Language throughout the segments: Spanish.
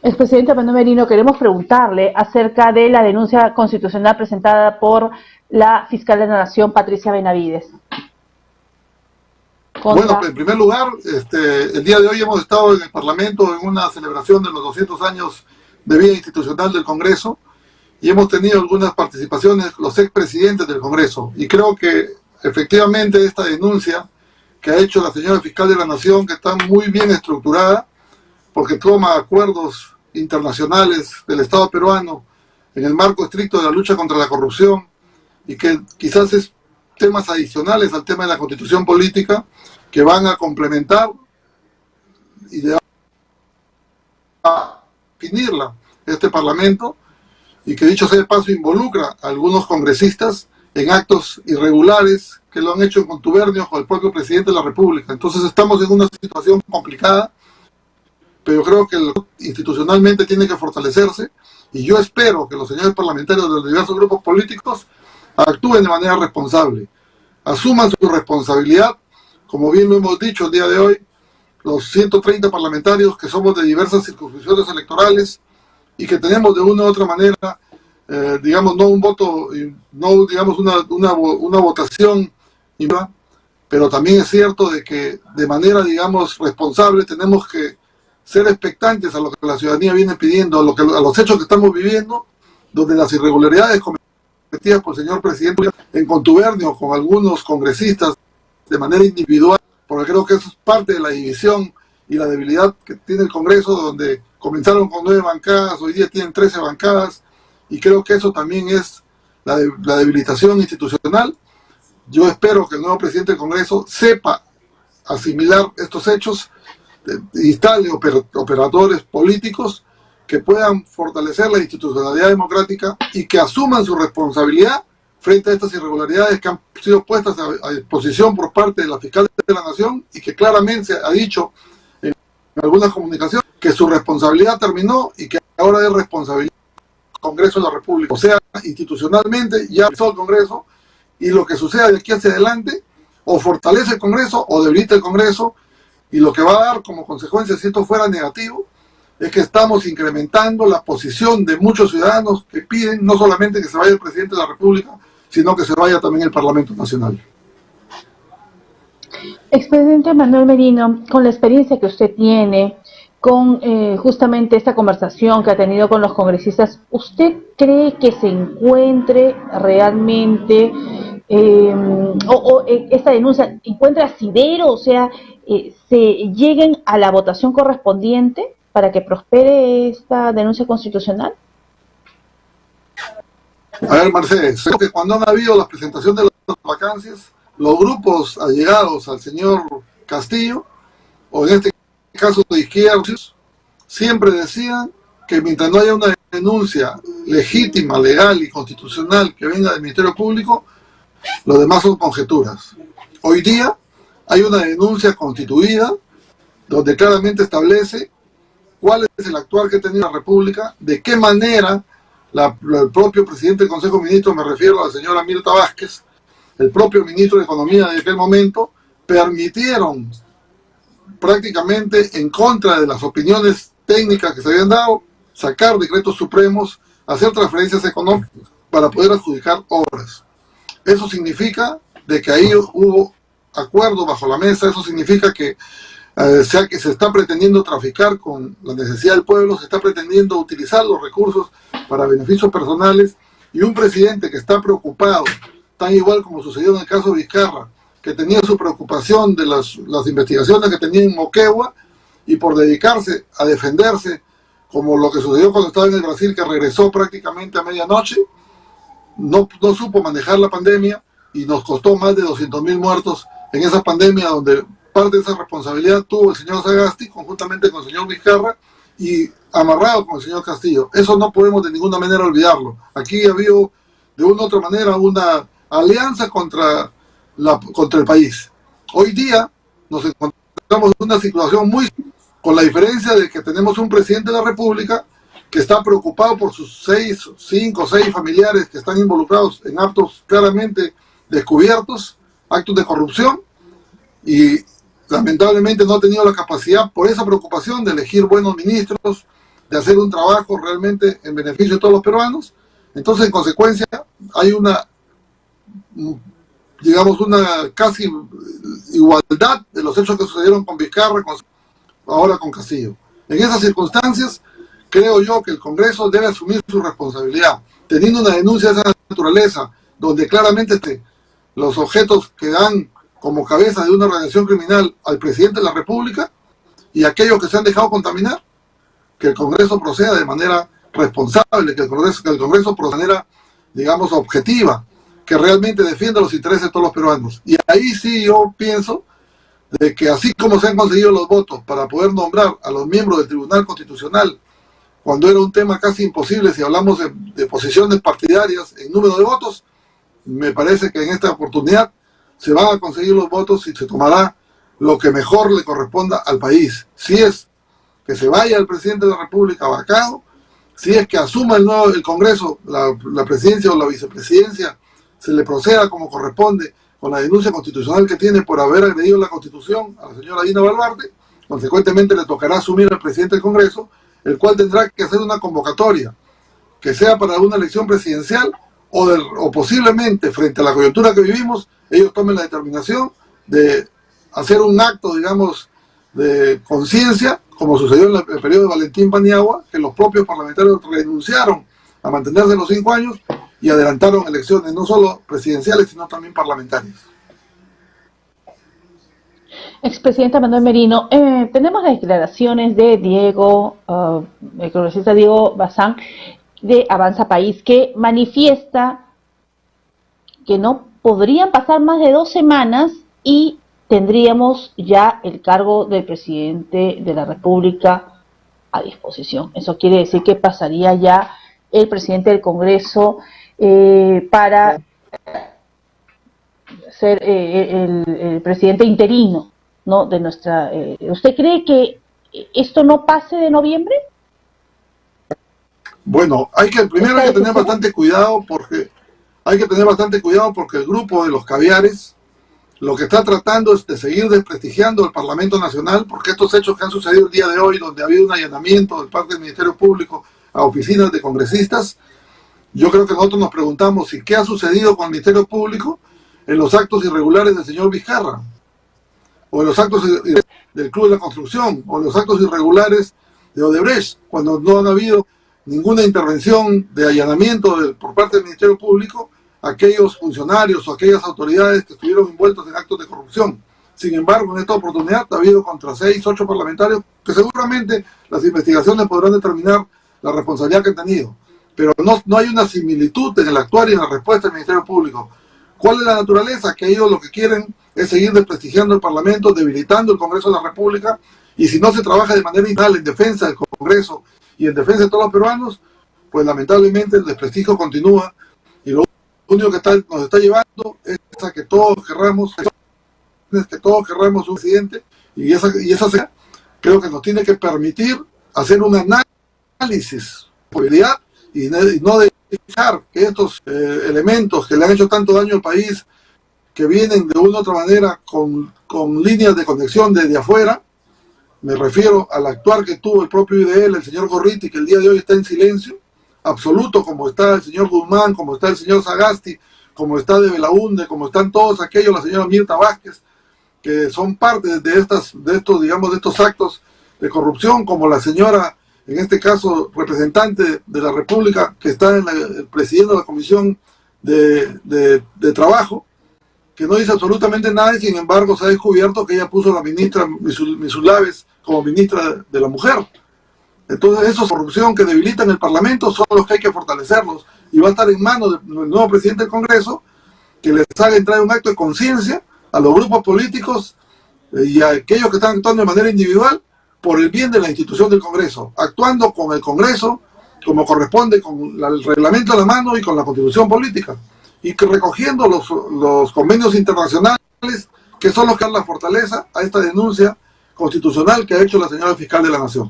Expresidente Manuel Merino, queremos preguntarle acerca de la denuncia constitucional presentada por la fiscal de la Nación, Patricia Benavides. Bueno, en primer lugar, el día de hoy hemos estado en el Parlamento en una celebración de los 200 años de vida institucional del Congreso y hemos tenido algunas participaciones los expresidentes del Congreso. Y creo que efectivamente esta denuncia que ha hecho la señora fiscal de la Nación, que está muy bien estructurada, porque toma acuerdos internacionales del Estado peruano en el marco estricto de la lucha contra la corrupción y que quizás es temas adicionales al tema de la Constitución política que van a complementar y a definirla este Parlamento, y que dicho sea de paso involucra a algunos congresistas en actos irregulares que lo han hecho en contubernio con el propio presidente de la República. Entonces estamos en una situación complicada, pero creo que institucionalmente tiene que fortalecerse, y yo espero que los señores parlamentarios de los diversos grupos políticos actúen de manera responsable, asuman su responsabilidad, como bien lo hemos dicho el día de hoy, los 130 parlamentarios que somos de diversas circunscripciones electorales y que tenemos de una u otra manera, digamos, no un voto, no digamos una votación, pero también es cierto de que de manera, digamos, responsable tenemos que ser expectantes a lo que la ciudadanía viene pidiendo, a los hechos que estamos viviendo, donde las irregularidades cometidas por el señor presidente en contubernio con algunos congresistas de manera individual, porque creo que eso es parte de la división y la debilidad que tiene el Congreso, donde comenzaron con 9 bancadas, hoy día tienen 13 bancadas, y creo que eso también es la debilitación institucional. Yo espero que el nuevo presidente del Congreso sepa asimilar estos hechos, instale operadores políticos que puedan fortalecer la institucionalidad democrática y que asuman su responsabilidad frente a estas irregularidades que han sido puestas a disposición por parte de la fiscal de la Nación, y que claramente se ha dicho en algunas comunicaciones que su responsabilidad terminó y que ahora es responsabilidad del Congreso de la República. O sea, institucionalmente ya empezó el Congreso, y lo que suceda de aquí hacia adelante o fortalece el Congreso o debilita el Congreso, y lo que va a dar como consecuencia, si esto fuera negativo, es que estamos incrementando la posición de muchos ciudadanos que piden no solamente que se vaya el presidente de la República, sino que se vaya también el Parlamento Nacional. Expresidente Manuel Merino, con la experiencia que usted tiene, con justamente esta conversación que ha tenido con los congresistas, ¿usted cree que se encuentre realmente, esta denuncia encuentra asidero, o sea, se lleguen a la votación correspondiente para que prospere esta denuncia constitucional? A ver, Mercedes, creo que cuando han habido la presentación de las vacancias, los grupos allegados al señor Castillo, o en este caso de izquierdos, siempre decían que mientras no haya una denuncia legítima, legal y constitucional que venga del Ministerio Público, lo demás son conjeturas. Hoy día hay una denuncia constituida donde claramente establece cuál es el actuar que ha tenido la República, de qué manera el propio presidente del Consejo de Ministros, me refiero a la señora Mirta Vázquez, el propio ministro de Economía de aquel momento, permitieron prácticamente en contra de las opiniones técnicas que se habían dado, sacar decretos supremos, hacer transferencias económicas para poder adjudicar obras. Eso significa de que ahí hubo acuerdo bajo la mesa, eso significa que que se está pretendiendo traficar con la necesidad del pueblo, se está pretendiendo utilizar los recursos para beneficios personales, y un presidente que está preocupado, tan igual como sucedió en el caso de Vizcarra, que tenía su preocupación de las investigaciones que tenía en Moquegua, y por dedicarse a defenderse, como lo que sucedió cuando estaba en el Brasil, que regresó prácticamente a medianoche, no supo manejar la pandemia, y nos costó más de 200.000 muertos en esa pandemia, donde parte de esa responsabilidad tuvo el señor Sagasti, conjuntamente con el señor Vizcarra, y amarrado con el señor Castillo. Eso no podemos de ninguna manera olvidarlo. Aquí ha habido, de una u otra manera, una alianza contra el país. Hoy día nos encontramos en una situación con la diferencia de que tenemos un presidente de la República que está preocupado por sus 5 o 6 familiares que están involucrados en actos claramente descubiertos, actos de corrupción, y lamentablemente no ha tenido la capacidad, por esa preocupación, de elegir buenos ministros, de hacer un trabajo realmente en beneficio de todos los peruanos. Entonces, en consecuencia, hay una, digamos, una casi igualdad de los hechos que sucedieron con Vizcarra, ahora con Castillo. En esas circunstancias, creo yo que el Congreso debe asumir su responsabilidad, teniendo una denuncia de esa naturaleza, donde claramente los objetos que dan como cabeza de una organización criminal al presidente de la República y aquellos que se han dejado contaminar, que el Congreso proceda de manera responsable, que el Congreso proceda de manera, digamos, objetiva, que realmente defienda los intereses de todos los peruanos. Y ahí sí yo pienso de que así como se han conseguido los votos para poder nombrar a los miembros del Tribunal Constitucional, cuando era un tema casi imposible si hablamos de posiciones partidarias en número de votos, me parece que en esta oportunidad se van a conseguir los votos y se tomará lo que mejor le corresponda al país. Si es que se vaya el presidente de la República vacado, si es que asuma el Congreso, la presidencia o la vicepresidencia, se le proceda como corresponde con la denuncia constitucional que tiene por haber agredido la Constitución a la señora Dina Boluarte, consecuentemente le tocará asumir al presidente del Congreso, el cual tendrá que hacer una convocatoria, que sea para una elección presidencial o posiblemente, frente a la coyuntura que vivimos, ellos tomen la determinación de hacer un acto, digamos, de conciencia, como sucedió en el periodo de Valentín Paniagua, que los propios parlamentarios renunciaron a mantenerse los 5 años y adelantaron elecciones no solo presidenciales, sino también parlamentarias. Expresidente Manuel Merino, tenemos las declaraciones de Diego, el congresista Diego Bazán, de Avanza País, que manifiesta que no podrían pasar más de 2 semanas y tendríamos ya el cargo del presidente de la República a disposición. Eso quiere decir que pasaría ya el presidente del Congreso para ser el presidente interino, ¿no? De nuestra. ¿Usted cree que esto no pase de noviembre? Bueno, primero hay que tener bastante cuidado porque el grupo de los caviares lo que está tratando es de seguir desprestigiando el Parlamento Nacional, porque estos hechos que han sucedido el día de hoy, donde ha habido un allanamiento de parte del Ministerio Público a oficinas de congresistas, yo creo que nosotros nos preguntamos si qué ha sucedido con el Ministerio Público en los actos irregulares del señor Vizcarra, o en los actos del Club de la Construcción, o en los actos irregulares de Odebrecht, cuando no han habido ninguna intervención de allanamiento por parte del Ministerio Público a aquellos funcionarios o aquellas autoridades que estuvieron envueltos en actos de corrupción. Sin embargo, en esta oportunidad ha habido contra 6, 8 parlamentarios que seguramente las investigaciones podrán determinar la responsabilidad que han tenido. Pero no hay una similitud en el actuar y en la respuesta del Ministerio Público. ¿Cuál es la naturaleza? Que ellos lo que quieren es seguir desprestigiando el Parlamento, debilitando el Congreso de la República, y si no se trabaja de manera integral en defensa del Congreso y en defensa de todos los peruanos, pues lamentablemente el desprestigio continúa, y lo único que nos está llevando es a que todos querramos un presidente, y esa creo que nos tiene que permitir hacer un análisis de probabilidad y no dejar que estos elementos que le han hecho tanto daño al país, que vienen de una u otra manera con líneas de conexión desde afuera. Me refiero al actuar que tuvo el propio IDL, el señor Gorriti, que el día de hoy está en silencio absoluto, como está el señor Guzmán, como está el señor Sagasti, como está de Belaunde, como están todos aquellos, la señora Mirta Vázquez, que son parte de estos actos de corrupción, como la señora, en este caso, representante de la República, que está presidiendo la Comisión de Trabajo, que no dice absolutamente nada, y sin embargo se ha descubierto que ella puso a la ministra Misulaves como ministra de la Mujer. Entonces, esos corrupción que debilitan el Parlamento son los que hay que fortalecerlos, y va a estar en manos del nuevo presidente del Congreso que les haga entrar un acto de conciencia a los grupos políticos y a aquellos que están actuando de manera individual por el bien de la institución del Congreso, actuando con el Congreso como corresponde, con el reglamento a la mano y con la Constitución política, y que recogiendo los convenios internacionales que son los que dan la fortaleza a esta denuncia constitucional que ha hecho la señora fiscal de la Nación.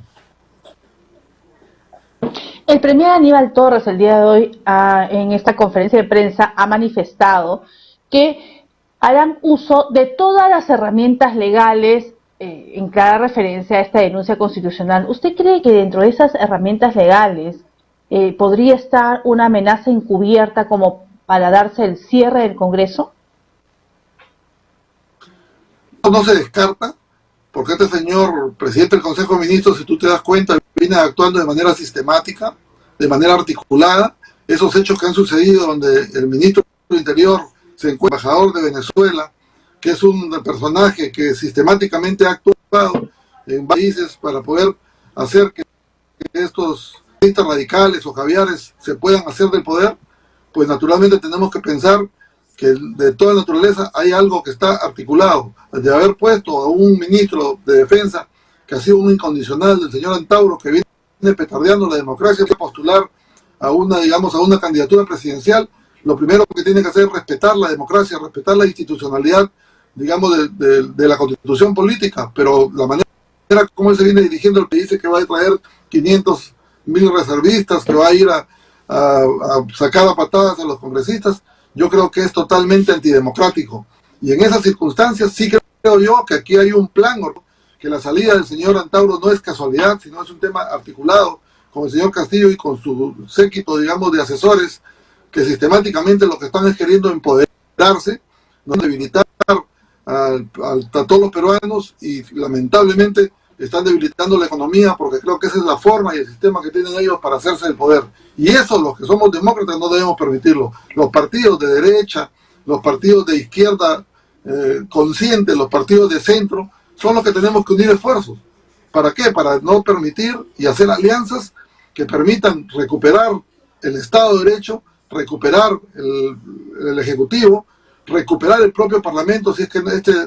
El premier Aníbal Torres el día de hoy en esta conferencia de prensa ha manifestado que harán uso de todas las herramientas legales en clara referencia a esta denuncia constitucional, ¿usted cree que dentro de esas herramientas legales podría estar una amenaza encubierta como para darse el cierre del Congreso? No se descarta, porque este señor presidente del Consejo de Ministros, si tú te das cuenta, viene actuando de manera sistemática, de manera articulada. Esos hechos que han sucedido donde el ministro del Interior se encuentra embajador de Venezuela, que es un personaje que sistemáticamente ha actuado en países para poder hacer que estos radicales o caviares se puedan hacer del poder, pues naturalmente tenemos que pensar que de toda naturaleza hay algo que está articulado. De haber puesto a un ministro de defensa que ha sido un incondicional del señor Antauro, que viene petardeando la democracia, para postular a una, digamos, a una candidatura presidencial, lo primero que tiene que hacer es respetar la democracia, respetar la institucionalidad, digamos, de la constitución política, pero la manera como él se viene dirigiendo el país, dice que va a traer 500.000 reservistas, que va a ir a sacar a patadas a los congresistas, yo creo que es totalmente antidemocrático. Y en esas circunstancias sí creo yo que aquí hay un plan, que la salida del señor Antauro no es casualidad, sino es un tema articulado con el señor Castillo y con su séquito, digamos, de asesores, que sistemáticamente lo que están es queriendo empoderarse, no debilitar a todos los peruanos, y lamentablemente están debilitando la economía, porque creo que esa es la forma y el sistema que tienen ellos para hacerse el poder. Y eso, los que somos demócratas, no debemos permitirlo. Los partidos de derecha, los partidos de izquierda conscientes, los partidos de centro, son los que tenemos que unir esfuerzos. ¿Para qué? Para no permitir y hacer alianzas que permitan recuperar el Estado de Derecho, recuperar el Ejecutivo, recuperar el propio Parlamento, si es que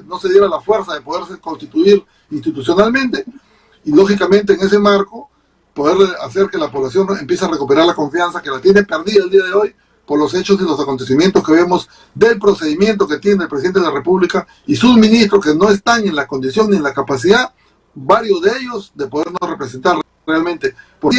no se diera la fuerza de poderse constituir institucionalmente, y lógicamente en ese marco poder hacer que la población empiece a recuperar la confianza que la tiene perdida el día de hoy por los hechos y los acontecimientos que vemos del procedimiento que tiene el presidente de la República y sus ministros, que no están en la condición ni en la capacidad, varios de ellos, de podernos representar realmente. Porque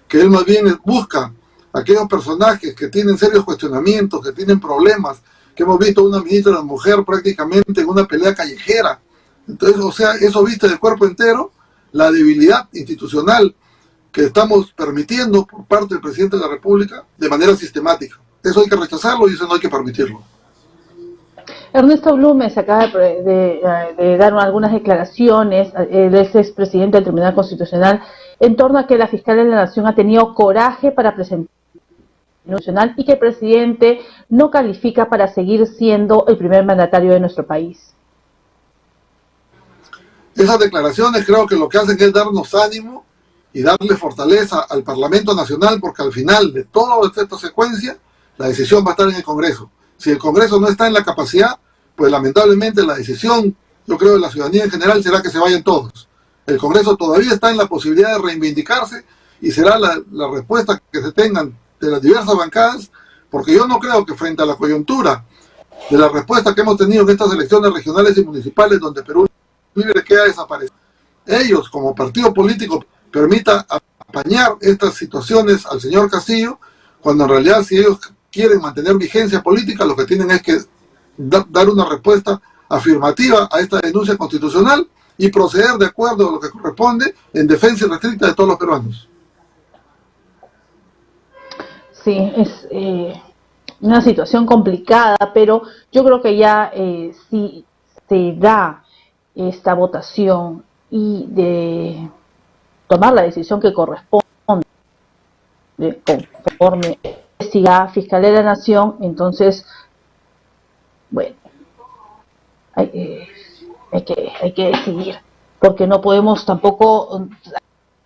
que él más bien busca aquellos personajes que tienen serios cuestionamientos, que tienen problemas, que hemos visto a una ministra de la Mujer prácticamente en una pelea callejera. Entonces, o sea, eso viste de cuerpo entero la debilidad institucional que estamos permitiendo por parte del presidente de la República de manera sistemática. Eso hay que rechazarlo y eso no hay que permitirlo. Ernesto Blume se acaba de dar algunas declaraciones, el expresidente del Tribunal Constitucional, en torno a que la fiscal de la Nación ha tenido coraje para presentar nacional y que el presidente no califica para seguir siendo el primer mandatario de nuestro país. Esas declaraciones creo que lo que hacen es darnos ánimo y darle fortaleza al Parlamento Nacional, porque al final de toda esta secuencia la decisión va a estar en el Congreso. Si el Congreso no está en la capacidad, pues lamentablemente la decisión, yo creo, de la ciudadanía en general será que se vayan todos. El Congreso todavía está en la posibilidad de reivindicarse y será la respuesta que se tengan de las diversas bancadas, porque yo no creo que frente a la coyuntura de la respuesta que hemos tenido en estas elecciones regionales y municipales, donde Perú Libre queda desaparecido, ellos como partido político permita apañar estas situaciones al señor Castillo, cuando en realidad si ellos quieren mantener vigencia política, lo que tienen es que dar una respuesta afirmativa a esta denuncia constitucional y proceder de acuerdo a lo que corresponde en defensa irrestricta de todos los peruanos. Sí, es una situación complicada, pero yo creo que ya si se da esta votación y de tomar la decisión que corresponde conforme siga fiscal de la Nación, entonces, bueno, hay que decidir, porque no podemos tampoco,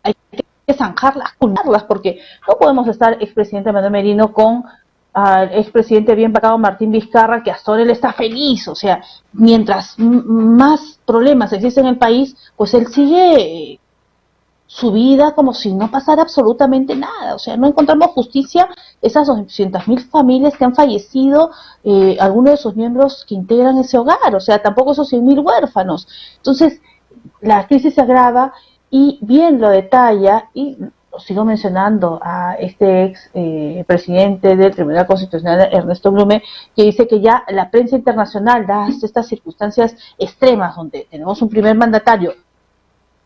hay que zanjarlas, cunarlas, porque no podemos estar expresidente Manuel Merino con al expresidente bien pagado Martín Vizcarra, que hasta ahora él está feliz. O sea, mientras más problemas existen en el país, pues él sigue su vida como si no pasara absolutamente nada. O sea, no encontramos justicia. Esas 200.000 familias que han fallecido, algunos de sus miembros que integran ese hogar, o sea, tampoco esos 100.000 huérfanos. Entonces, la crisis se agrava y bien lo detalla, y sigo mencionando a este ex presidente del Tribunal Constitucional, Ernesto Blume, que dice que ya la prensa internacional, dadas estas circunstancias extremas, donde tenemos un primer mandatario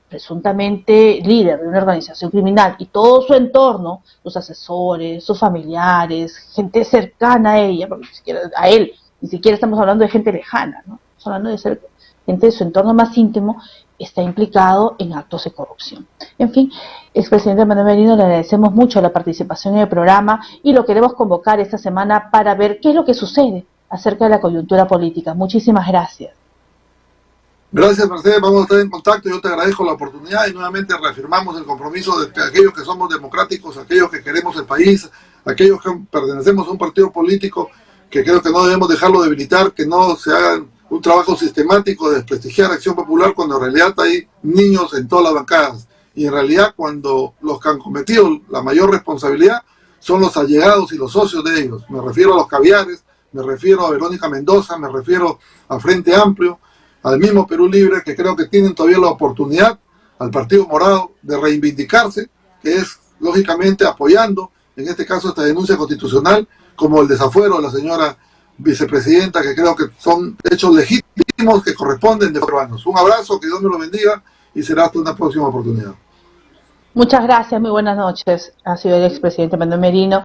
presuntamente líder de una organización criminal y todo su entorno, sus asesores, sus familiares, gente cercana a ella, porque ni siquiera a él, ni siquiera estamos hablando de gente lejana, ¿no? Estamos hablando de ser gente de su entorno más íntimo, está implicado en actos de corrupción. En fin, expresidente Manuel Merino, le agradecemos mucho la participación en el programa y lo queremos convocar esta semana para ver qué es lo que sucede acerca de la coyuntura política. Muchísimas gracias. Gracias, Mercedes, vamos a estar en contacto, yo te agradezco la oportunidad y nuevamente reafirmamos el compromiso de aquellos que somos democráticos, aquellos que queremos el país, aquellos que pertenecemos a un partido político, que creo que no debemos dejarlo debilitar, que no se haga un trabajo sistemático de desprestigiar Acción Popular cuando en realidad hay niños en todas las bancadas y en realidad cuando los que han cometido la mayor responsabilidad son los allegados y los socios de ellos. Me refiero a los caviares, me refiero a Verónica Mendoza, me refiero a Frente Amplio, al mismo Perú Libre, que creo que tienen todavía la oportunidad, al Partido Morado, de reivindicarse, que es lógicamente apoyando, en este caso, esta denuncia constitucional, como el desafuero de la señora vicepresidenta, que creo que son hechos legítimos que corresponden de peruanos. Un abrazo, que Dios me lo bendiga y será hasta una próxima oportunidad. Muchas gracias, muy buenas noches. Ha sido el expresidente Manuel Merino.